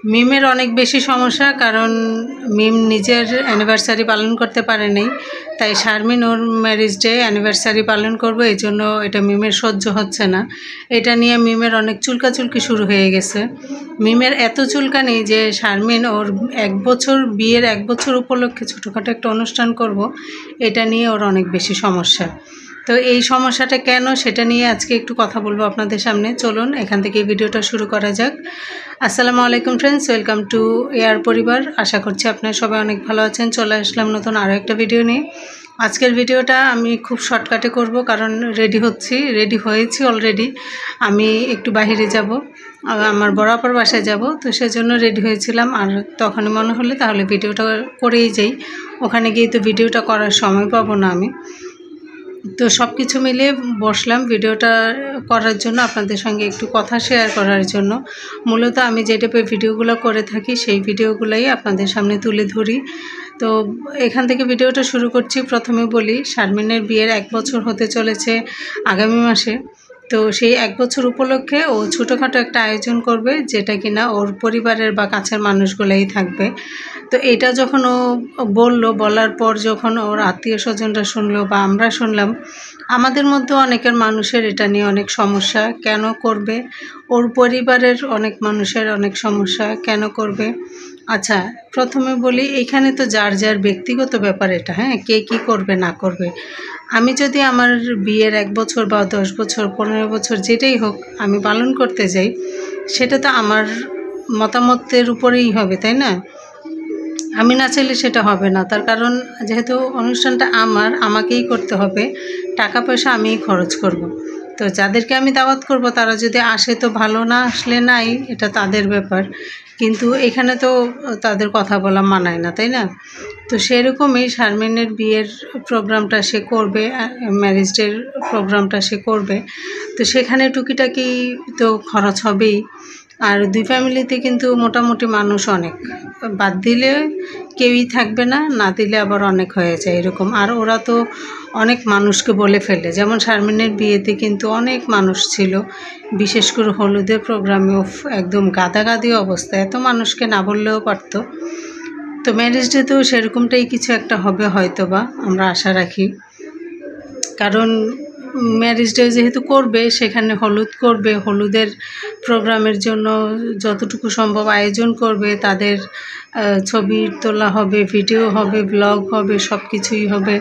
মিমের অনেক বেশি সমস্যা, কারণ মিম নিজের অ্যানিভার্সারি পালন করতে পারে নাই, তাই শারমিন ওর ম্যারেজ ডে অ্যানিভার্সারি পালন করবে, এই জন্য এটা মিমের সহ্য হচ্ছে না। এটা নিয়ে মিমের অনেক চুলকাচুলকি শুরু হয়ে গেছে। মিমের এত চুলকানি যে শারমিন ওর বিয়ের 1 বছর উপলক্ষে ছোটোখাটো একটা অনুষ্ঠান করব, এটা নিয়ে ওর অনেক বেশি সমস্যা। তো এই সমস্যাটা কেন, সেটা নিয়ে আজকে একটু কথা বলবো আপনাদের সামনে। চলুন এখান থেকে ভিডিওটা শুরু করা যাক। আসসালামু আলাইকুম ফ্রেন্ডস, ওয়েলকাম টু এয়ার পরিবার। আশা করছি আপনারা সবাই অনেক ভালো আছেন। চলে আসলাম নতুন আরও একটা ভিডিও নিয়ে। আজকের ভিডিওটা আমি খুব শর্টকাটে করব, কারণ রেডি হয়েছি অলরেডি। আমি একটু বাইরে যাব, আমার বরাবর বাসায় যাব, তো সেজন্য রেডি হয়েছিলাম। আর তখনই মনে হলো তাহলে ভিডিওটা করেই যাই, ওখানে গিয়ে তো ভিডিওটা করার সময় পাবো না আমি। তো সব কিছু মিলিয়ে বসলাম ভিডিওটা করার জন্য, আপনাদের সঙ্গে একটু কথা শেয়ার করার জন্য। মূলত আমি যে টাইপের ভিডিওগুলো করে থাকি সেই ভিডিওগুলোই আপনাদের সামনে তুলে ধরি। তো এখান থেকে ভিডিওটা শুরু করছি। প্রথমে বলি, শারমিনের বিয়ের 1 বছর হতে চলেছে আগামী মাসে। তো সেই 1 বছর উপলক্ষে ও ছোটোখাটো একটা আয়োজন করবে, যেটা কিনা ওর পরিবারের বা কাছের মানুষগুলাই থাকবে। তো এটা যখন ও বলার পর যখন ওর আত্মীয় স্বজনরা শুনলো বা আমরা শুনলাম, আমাদের মধ্যে অনেকের মানুষের এটা নিয়ে অনেক সমস্যা। কেন করবে? ওর পরিবারের অনেক মানুষের অনেক সমস্যা, কেন করবে? আচ্ছা, প্রথমে বলি, এখানে তো যার যার ব্যক্তিগত ব্যাপার এটা, হ্যাঁ, কে কী করবে না করবে। আমি যদি আমার বিয়ের 1 বছর বা 10 বছর 15 বছর যেটাই হোক আমি পালন করতে যাই, সেটা তো আমার মতামতের উপরেই হবে, তাই না? আমি না চাইলে সেটা হবে না। তার কারণ যেহেতু অনুষ্ঠানটা আমাকেই করতে হবে, টাকা পয়সা আমিই খরচ করব। তো যাদেরকে আমি দাওয়াত করব তারা যদি আসে তো ভালো, না আসলে নাই, এটা তাদের ব্যাপার। কিন্তু এখানে তো তাদের কথা বলা মানায় না, তাই না? তো সেরকমই শারমিনের বিয়ের প্রোগ্রামটা সে করবে, ম্যারেজ ডের প্রোগ্রামটা সে করবে। তো সেখানে টুকিটাকি তো খরচ হবেই। আর 2 ফ্যামিলিতে কিন্তু মোটামুটি মানুষ অনেক, বাদ দিলে কেউই থাকবে না, না দিলে আবার অনেক হয়ে যায় এরকম। আর ওরা তো অনেক মানুষকে বলে ফেলে, যেমন শারমিনের বিয়েতে কিন্তু অনেক মানুষ ছিল, বিশেষ করে হলুদের প্রোগ্রামে একদম গাদাগাদি অবস্থা, এত মানুষকে না বললেও পারত। তো ম্যারেজ ডেতেও সেরকমটাই কিছু একটা হবে হয়তো বা, আমরা আশা রাখি। কারণ ম্যারেজ ডে যেহেতু করবে, সেখানে হলুদ করবে, হলুদের প্রোগ্রামের জন্য যতটুকু সম্ভব আয়োজন করবে, তাদের ছবি তোলা হবে, ভিডিও হবে, ব্লগ হবে, সব কিছুই হবে।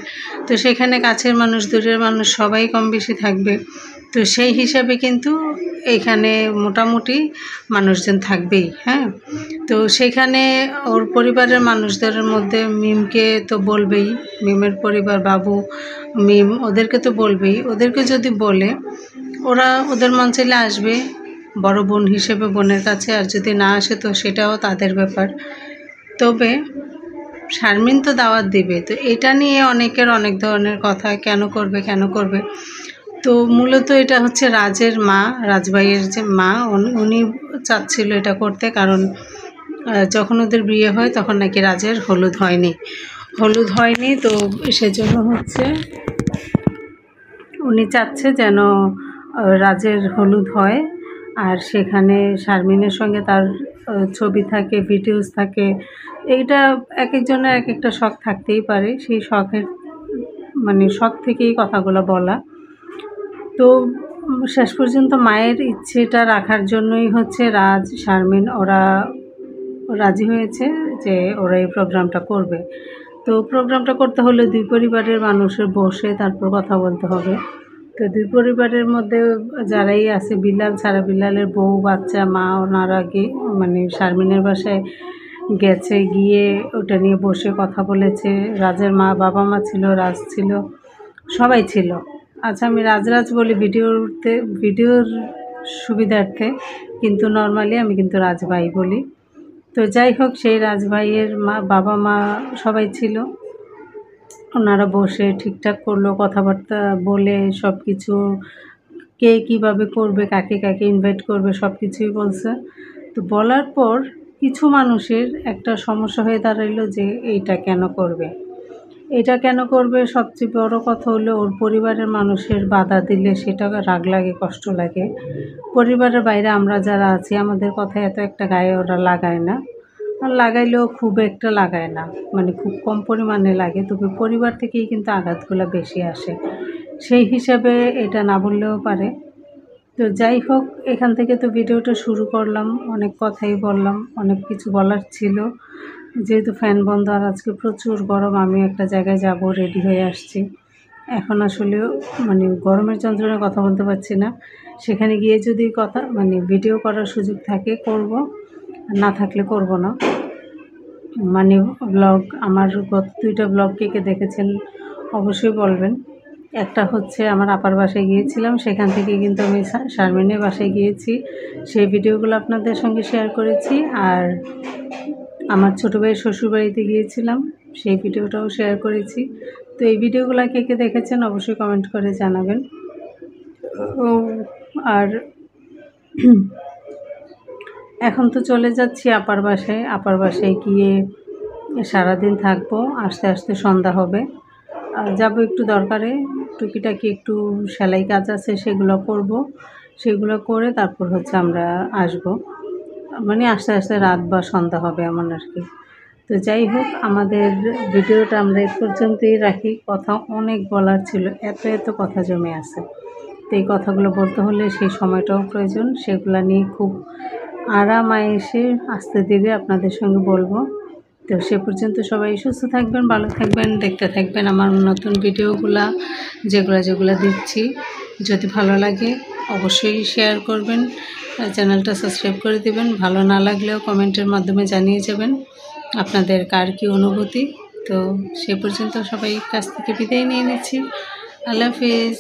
তো সেখানে কাছের মানুষ দূরের মানুষ সবাই কম বেশি থাকবে। তো সেই হিসাবে কিন্তু এখানে মোটামুটি মানুষজন থাকবেই, হ্যাঁ। তো সেখানে ওর পরিবারের মানুষদের মধ্যে মিমকে তো বলবেই, মিমের পরিবার, বাবু, মিম, ওদেরকে তো বলবেই। ওদেরকে যদি বলে, ওরা ওদের মন চাইলে আসবে বড় বোন হিসেবে বোনের কাছে, আর যদি না আসে তো সেটাও তাদের ব্যাপার। তবে শারমিন তো দাওয়াত দিবে, তো এটা নিয়ে অনেকের অনেক ধরনের কথা, কেন করবে। তো মূলত এটা হচ্ছে রাজের মা, রাজভাইয়ের যে মা, উনি চাচ্ছিল এটা করতে। কারণ যখন ওদের বিয়ে হয় তখন নাকি রাজের হলুদ হয়নি, তো সেজন্য হচ্ছে উনি চাচ্ছে যেন রাজের হলুদ হয়, আর সেখানে শারমিনের সঙ্গে তার ছবি থাকে, ভিডিওস থাকে। এইটা এক একজনের এক একটা শখ থাকতেই পারে, সেই শখের শখ থেকেই কথাগুলো বলা। তো শেষ পর্যন্ত মায়ের ইচ্ছেটা রাখার জন্যই হচ্ছে রাজ, শারমিন ওরা রাজি হয়েছে যে ওরা এই প্রোগ্রামটা করবে। তো প্রোগ্রামটা করতে হলে 2 পরিবারের মানুষের বসে তারপর কথা বলতে হবে। তো 2 পরিবারের মধ্যে যারাই আছে, বিলাল ছাড়া, বিলালের বউ, বাচ্চা, মা, ওনারা শারমিনের বাসায় গেছে, গিয়ে ওটা নিয়ে বসে কথা বলেছে। রাজের মা, বাবা মা ছিল, রাজ ছিল, সবাই ছিল। আচ্ছা, আমি রাজ বলি ভিডিওর সুবিধার্থে, কিন্তু নর্মালি আমি কিন্তু রাজভাই বলি। তো যাই হোক, সেই রাজভাইয়ের বাবা মা সবাই ছিল। ওনারা বসে ঠিকঠাক করলো, কথাবার্তা বলে সব কিছু, কে কীভাবে করবে, কাকে কাকে ইনভাইট করবে, সব কিছুই বলছে। তো বলার পর কিছু মানুষের একটা সমস্যা হয়ে দাঁড়াইলো যে এইটা কেন করবে। এটা কেন করবে? সবচেয়ে বড় কথা হলো ওর পরিবারের মানুষের বাধা দিলে সেটা রাগ লাগে, কষ্ট লাগে। পরিবারের বাইরে আমরা যারা আছি আমাদের কথায় এত একটা গায়ে ওরা লাগায় না, আর লাগাইলেও খুব একটা লাগায় না, মানে খুব কম পরিমাণে লাগে। তবে পরিবার থেকেই কিন্তু আঘাতগুলো বেশি আসে, সেই হিসাবে এটা না বললেও পারে। তো যাই হোক, এখান থেকে তো ভিডিওটা শুরু করলাম, অনেক কথাই বললাম, অনেক কিছু বলার ছিল। যেহেতু ফ্যান বন্ধ আর আজকে প্রচুর গরম, আমি একটা জায়গায় যাব, রেডি হয়ে আসছি। এখন আসলেও মানে গরমের যন্ত্রণায় কথা বলতে পারছি না। সেখানে গিয়ে যদি কথা মানে ভিডিও করার সুযোগ থাকে করব, না থাকলে করব না। মানে ব্লগ আমার গত 2টা ব্লগ কে কে দেখেছেন অবশ্যই বলবেন। একটা হচ্ছে আমার আপার বাসায় গিয়েছিলাম, সেখান থেকে কিন্তু আমি শারমিনের বাসায় গিয়েছি, সেই ভিডিওগুলো আপনাদের সঙ্গে শেয়ার করেছি। আর আমার ছোটো ভাইয়ের শ্বশুরবাড়িতে গিয়েছিলাম, সেই ভিডিওটাও শেয়ার করেছি। তো এই ভিডিওগুলো কে কে দেখেছেন অবশ্যই কমেন্ট করে জানাবেন। আর এখন তো চলে যাচ্ছি আপার বাসায়। আপার বাসায় গিয়ে সারাদিন থাকবো, আস্তে আস্তে সন্ধ্যা হবে। যাব একটু দরকারে, টুকিটাকি একটু সেলাই কাজ আছে সেগুলো করব, সেগুলো করে তারপর হচ্ছে আমরা আসব। মানে আস্তে আস্তে রাত বা সন্ধ্যা হবে এমন আর কি। তো যাই হোক, আমাদের ভিডিওটা আমরা এই পর্যন্তই রাখি। কথা অনেক বলার ছিল, এত এত কথা জমে আছে। তো এই কথাগুলো বলতে হলে সেই সময়টাও প্রয়োজন, সেগুলো নিয়ে খুব আরাম আয়েসে আস্তে ধীরে আপনাদের সঙ্গে বলবো। তো সে পর্যন্ত সবাই সুস্থ থাকবেন, ভালো থাকবেন, দেখতে থাকবেন আমার নতুন ভিডিওগুলা যেগুলো দিচ্ছি। যদি ভালো লাগে অবশ্যই শেয়ার করবেন, চ্যানেলটা সাবস্ক্রাইব করে দিবেন। ভালো না লাগলেও কমেন্টের মাধ্যমে জানিয়ে যাবেন আপনাদের কার কী অনুভূতি। তো সে পর্যন্ত সবাই কাছ থেকে বিদায় নিয়ে নিচ্ছি। আল্লাহ হাফেজ।